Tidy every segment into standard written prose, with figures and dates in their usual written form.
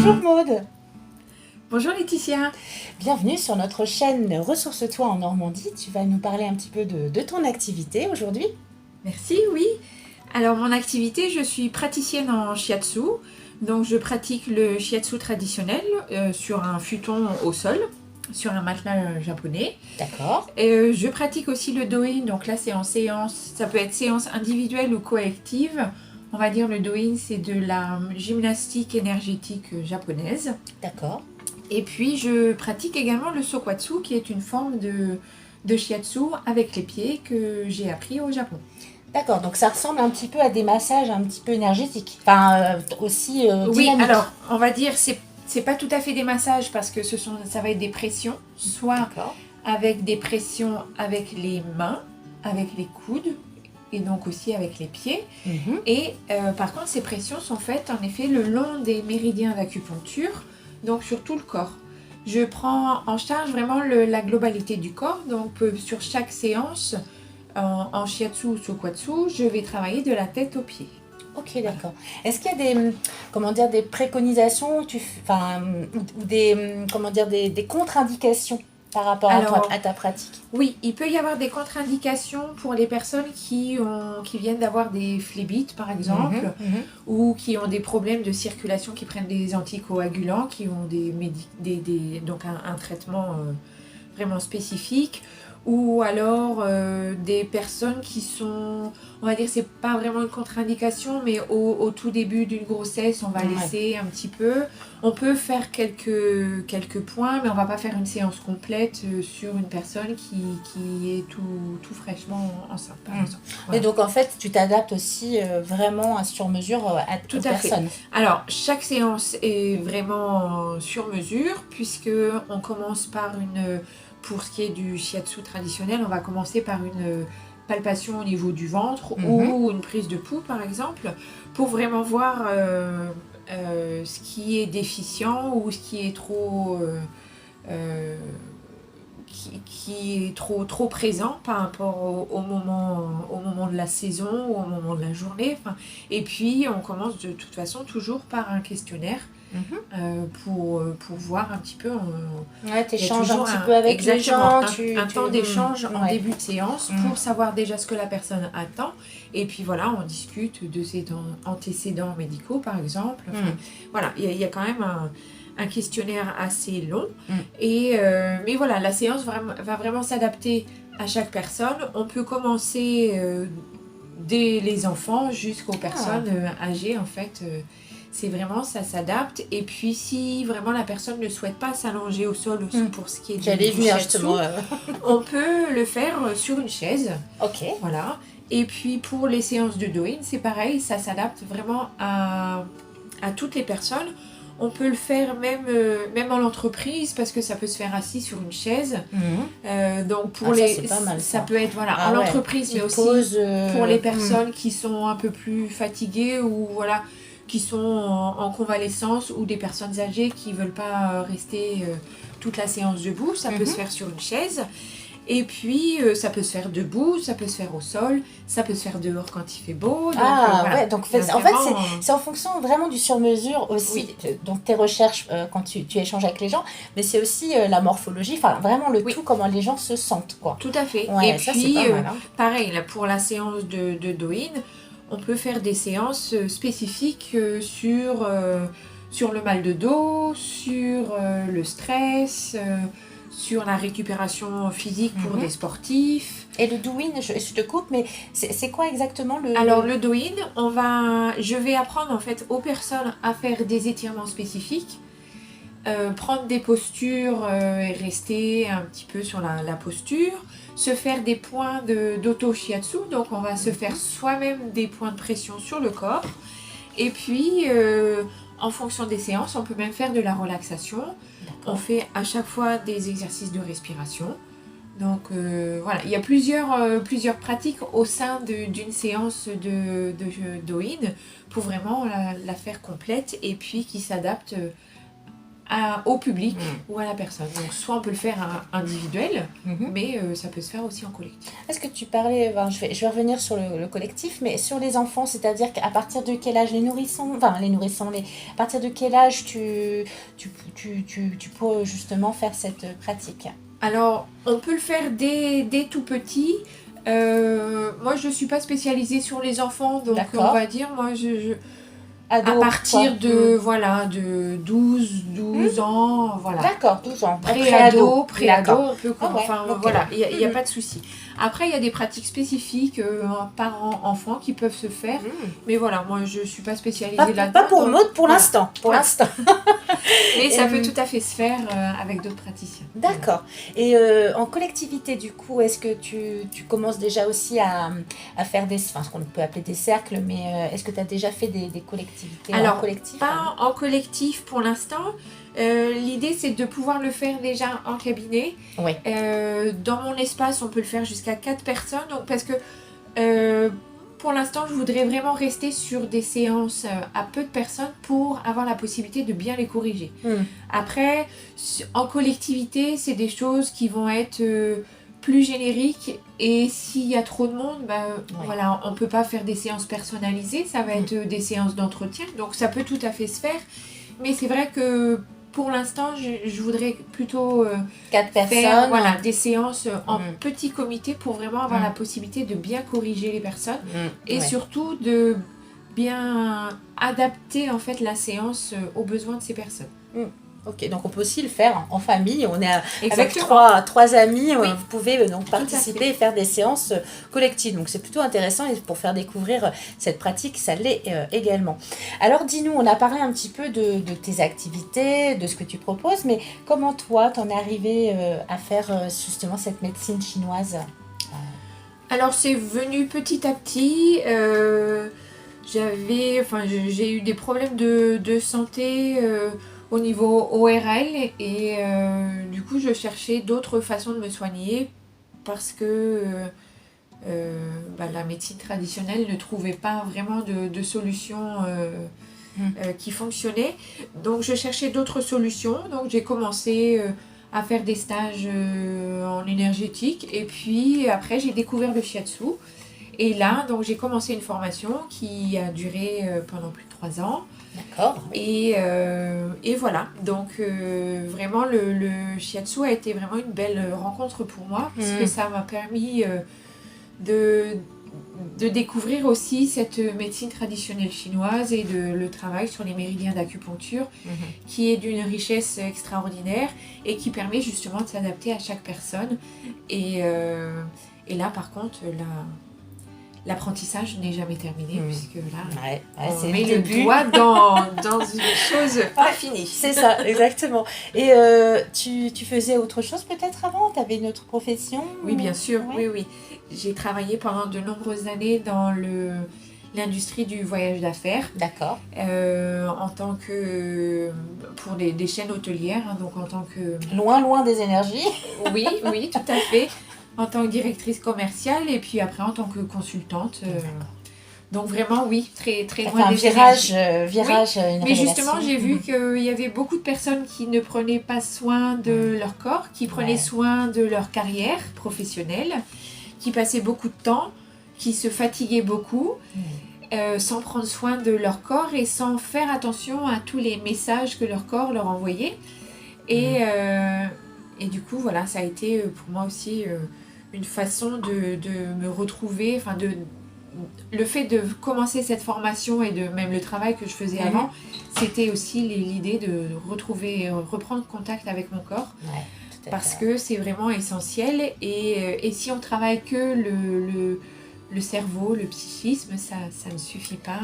Bonjour Maude, Bonjour Laetitia. bienvenue sur notre chaîne Ressource-toi en Normandie. Tu vas nous parler un petit peu de ton activité aujourd'hui. Merci, oui. Alors mon activité, je suis praticienne en shiatsu. Donc je pratique le shiatsu traditionnel sur un futon au sol, sur un matelas japonais. D'accord. Je pratique aussi le doin, donc là c'est en séance, ça peut être séance individuelle ou collective. On va dire le doin, c'est de la gymnastique énergétique japonaise. D'accord. Et puis je pratique également le sokwatsu, qui est une forme de shiatsu avec les pieds que j'ai appris au Japon. D'accord, donc ça ressemble un petit peu à des massages un petit peu énergétiques. Enfin, aussi Oui, dynamiques. alors on va dire c'est pas tout à fait des massages parce que ça va être des pressions, soit D'accord. avec des pressions avec les mains, avec les coudes et donc aussi avec les pieds. Mhm. Et par contre, ces pressions sont faites en effet le long des méridiens d'acupuncture, donc sur tout le corps. Je prends en charge vraiment la globalité du corps, donc sur chaque séance en shiatsu ou sokwatsu, je vais travailler de la tête aux pieds. Ok, d'accord. Est-ce qu'il y a comment dire, des préconisations, enfin, ou des, comment dire, des contre-indications par rapport Alors, à ta pratique? oui, il peut y avoir des contre-indications pour les personnes qui viennent d'avoir des phlébites, par exemple, Mhm, mhm. ou qui ont des problèmes de circulation, qui prennent des anticoagulants, qui ont donc un traitement vraiment spécifique, ou alors des personnes qui sont, on va dire, c'est pas vraiment une contre-indication, mais au tout début d'une grossesse, on va Ouais. laisser un petit peu. On peut faire quelques points, mais on va pas faire une séance complète sur une personne qui est tout fraîchement enceinte, par exemple. Et Voilà. donc en fait, tu t'adaptes aussi vraiment sur mesure Tout aux à fait. personnes. Alors, chaque séance est vraiment sur mesure, puisque on commence par pour ce qui est du shiatsu traditionnel, on va commencer par une palpation au niveau du ventre ou une prise de pouls, par exemple, pour vraiment voir ce qui est déficient ou ce qui est trop... euh, qui est trop présent par rapport au moment de la saison ou au moment de la journée. Enfin, et puis, on commence de toute façon toujours par un questionnaire pour voir un petit peu. Ouais, Il y a t'échanges un toujours petit peu avec les exactement gens. un temps d'échange en Ouais. début de séance pour savoir déjà ce que la personne attend. Et puis voilà, on discute de ses antécédents médicaux, par exemple. Enfin, voilà, il y a quand même un questionnaire assez long. Mais voilà, la séance va vraiment s'adapter à chaque personne. On peut commencer dès les enfants jusqu'aux personnes âgées, en fait. C'est vraiment, ça s'adapte. Et puis, si vraiment la personne ne souhaite pas s'allonger au sol aussi pour ce qui est J'allais du venir shiatsu, justement. on peut le faire sur une chaise. Ok. Voilà. Et puis, pour les séances de doin, c'est pareil, ça s'adapte vraiment à toutes les personnes. On peut le faire même en entreprise parce que ça peut se faire assis sur une chaise. Donc pour ça, c'est pas mal, ça. peut être voilà, Ah en ouais, entreprise, mais petite aussi pause, pour les personnes qui sont un peu plus fatiguées ou voilà, qui sont en convalescence ou des personnes âgées qui ne veulent pas rester toute la séance debout. Ça peut se faire sur une chaise. Et puis, ça peut se faire debout, ça peut se faire au sol, ça peut se faire dehors quand il fait beau. Donc, voilà. ouais, donc en fait, c'est en fonction vraiment du sur-mesure aussi, donc tes recherches quand tu échanges avec les gens, mais c'est aussi la morphologie, enfin vraiment le tout, comment les gens se sentent, quoi. Tout à fait. Ouais, Et ça, puis, c'est pas mal, hein. pareil, là, pour la séance de doin, on peut faire des séances spécifiques sur le mal de dos, sur le stress, sur la récupération physique pour des sportifs. Et le douyin, je te coupe, mais c'est quoi exactement le... Alors le douyin, je vais apprendre en fait aux personnes à faire des étirements spécifiques, prendre des postures et rester un petit peu sur la posture, se faire des points d'auto-shiatsu, donc on va se faire soi-même des points de pression sur le corps, et puis en fonction des séances, on peut même faire de la relaxation. On fait à chaque fois des exercices de respiration. Donc voilà, il y a plusieurs pratiques au sein d'une séance de doin pour vraiment la faire complète et puis qui s'adapte au public ou à la personne. Donc soit on peut le faire individuel, mais ça peut se faire aussi en collectif. Est-ce que tu parlais, je vais revenir sur le collectif, mais sur les enfants, c'est-à-dire qu'à partir de quel âge à partir de quel âge tu peux justement faire cette pratique? Alors, on peut le faire dès tout petit. Moi, je ne suis pas spécialisée sur les enfants, donc on va dire, moi, Ado, à partir de 12 ans, voilà. D'accord, 12 ans. Pré-ado, on peut... okay. Voilà, il n'y a pas de souci. Après, il y a des pratiques spécifiques parents-enfants qui peuvent se faire. Mais voilà, moi, je ne suis pas spécialisée là-dedans. Pas pour Maud, pour l'instant. L'instant. Mais ça peut tout à fait se faire avec d'autres praticiens. D'accord. Et en collectivité, du coup, est-ce que tu commences déjà aussi à faire ce qu'on peut appeler des cercles, mais est-ce que tu as déjà fait des collectivités en collectif? Pas en collectif pour l'instant. L'idée, c'est de pouvoir le faire déjà en cabinet. Oui. Dans mon espace, on peut le faire jusqu'à 4 personnes. Donc, parce que pour l'instant, je voudrais vraiment rester sur des séances à peu de personnes pour avoir la possibilité de bien les corriger. Après, en collectivité, c'est des choses qui vont être plus génériques. Et s'il y a trop de monde, voilà, on ne peut pas faire des séances personnalisées. Ça va être des séances d'entretien. Donc, ça peut tout à fait se faire. Mais c'est vrai que pour l'instant, je voudrais plutôt 4 personnes. Faire des séances en petit comité pour vraiment avoir la possibilité de bien corriger les personnes et surtout de bien adapter en fait la séance aux besoins de ces personnes. Ok, donc on peut aussi le faire en famille. On est avec trois amis, vous pouvez donc participer et faire des séances collectives. Donc c'est plutôt intéressant et pour faire découvrir cette pratique, ça l'est également. Alors dis-nous, on a parlé un petit peu de tes activités, de ce que tu proposes, mais comment toi, t'en es arrivé à faire justement cette médecine chinoise? Alors c'est venu petit à petit. J'ai eu des problèmes de santé au niveau ORL et du coup je cherchais d'autres façons de me soigner parce que la médecine traditionnelle ne trouvait pas vraiment de solution qui fonctionnait. Donc je cherchais d'autres solutions, donc j'ai commencé à faire des stages en énergétique et puis après j'ai découvert le shiatsu. Et là, donc j'ai commencé une formation qui a duré pendant plus de 3 ans. D'accord. Et voilà, donc vraiment le shiatsu a été vraiment une belle rencontre pour moi, puisque ça m'a permis de découvrir aussi cette médecine traditionnelle chinoise et le travail sur les méridiens d'acupuncture, qui est d'une richesse extraordinaire et qui permet justement de s'adapter à chaque personne. Et là, par contre, l'apprentissage n'est jamais terminé, puisque là, on met le doigt dans une chose pas finie. C'est ça, exactement. Et tu faisais autre chose peut-être avant? Tu avais une autre profession? Oui, bien sûr, oui. J'ai travaillé pendant de nombreuses années dans l'industrie du voyage d'affaires. D'accord. En tant que... pour des chaînes hôtelières, donc en tant que... Loin des énergies. Oui, tout à fait. En tant que directrice commerciale et puis après en tant que consultante. Donc vraiment, oui, très, très loin des virage, mais justement, j'ai vu qu'il y avait beaucoup de personnes qui ne prenaient pas soin de leur corps, qui prenaient soin de leur carrière professionnelle, qui passaient beaucoup de temps, qui se fatiguaient beaucoup, sans prendre soin de leur corps et sans faire attention à tous les messages que leur corps leur envoyait. Et du coup, voilà, ça a été pour moi aussi une façon de me retrouver, le fait de commencer cette formation et de même le travail que je faisais avant, c'était aussi l'idée de reprendre contact avec mon corps, parce que c'est vraiment essentiel et si on travaille que le cerveau, le psychisme, ça ne suffit pas.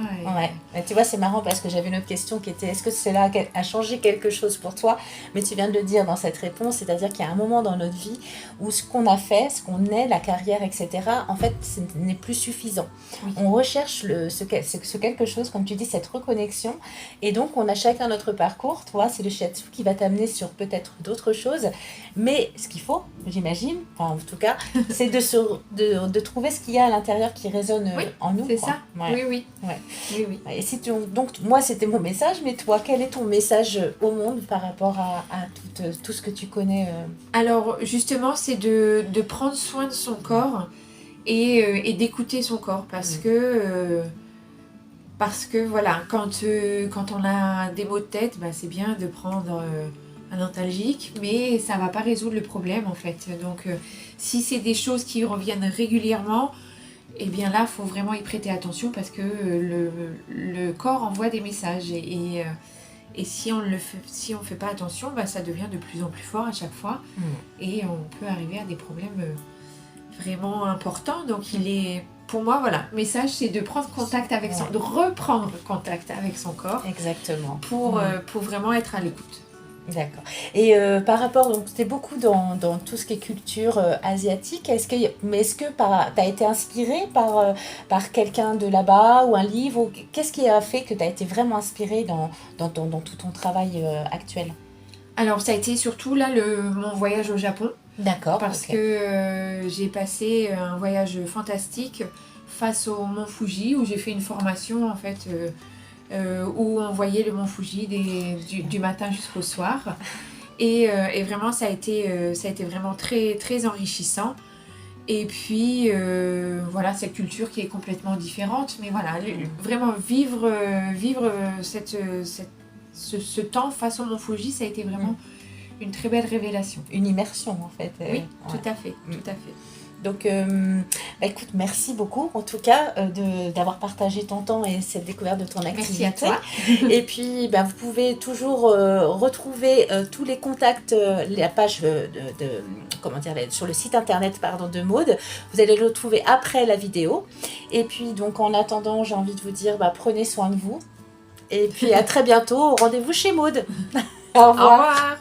Mais tu vois, c'est marrant parce que j'avais une autre question qui était est-ce que cela a changé quelque chose pour toi? Mais tu viens de le dire dans cette réponse, c'est-à-dire qu'il y a un moment dans notre vie où ce qu'on a fait, ce qu'on est, la carrière, etc., en fait, ce n'est plus suffisant. On recherche ce quelque chose, comme tu dis, cette reconnexion. Et donc, on a chacun notre parcours. Toi, c'est le shiatsu qui va t'amener sur peut-être d'autres choses. Mais ce qu'il faut, j'imagine, en tout cas, c'est de trouver ce qu'il y a à l'intérieur intérieur qui résonne Oui, en nous. c'est quoi. ça. Ouais. Oui, oui. Ouais. Oui, oui. Et si donc, moi, c'était mon message, mais toi, quel est ton message au monde par rapport à tout ce que tu connais Alors, justement, c'est de prendre soin de son corps et d'écouter son corps parce que voilà, quand on a des maux de tête, bah, c'est bien de prendre un antalgique, mais ça va pas résoudre le problème en fait. Donc, si c'est des choses qui reviennent régulièrement, eh bien là, il faut vraiment y prêter attention parce que le corps envoie des messages et si on fait pas attention, bah, ça devient de plus en plus fort à chaque fois et on peut arriver à des problèmes vraiment importants. Donc pour moi, voilà, le message c'est de prendre contact avec de reprendre contact avec son corps. Exactement. Pour vraiment être à l'écoute. D'accord. Et par rapport, donc c'était beaucoup dans tout ce qui est culture asiatique, est-ce que tu as été inspirée par quelqu'un de là-bas ou un livre qu'est-ce qui a fait que tu as été vraiment inspirée dans tout ton travail actuel? Alors ça a été surtout là mon voyage au Japon. D'accord. Parce que j'ai passé un voyage fantastique face au mont Fuji où j'ai fait une formation en fait où on voyait le mont Fuji du matin jusqu'au soir et vraiment ça a été vraiment très, très enrichissant et puis voilà cette culture qui est complètement différente mais voilà vraiment vivre ce temps face au mont Fuji ça a été vraiment une très belle révélation. Une immersion en fait. Oui, tout à fait, tout à fait. Donc, écoute, merci beaucoup en tout cas d'avoir partagé ton temps et cette découverte de ton activité. Merci à toi. Et puis, vous pouvez toujours retrouver tous les contacts, la page sur le site internet de Maud. Vous allez le retrouver après la vidéo. Et puis, donc, en attendant, j'ai envie de vous dire, prenez soin de vous. Et puis, à très bientôt. Rendez-vous chez Maud. Au revoir. Au revoir.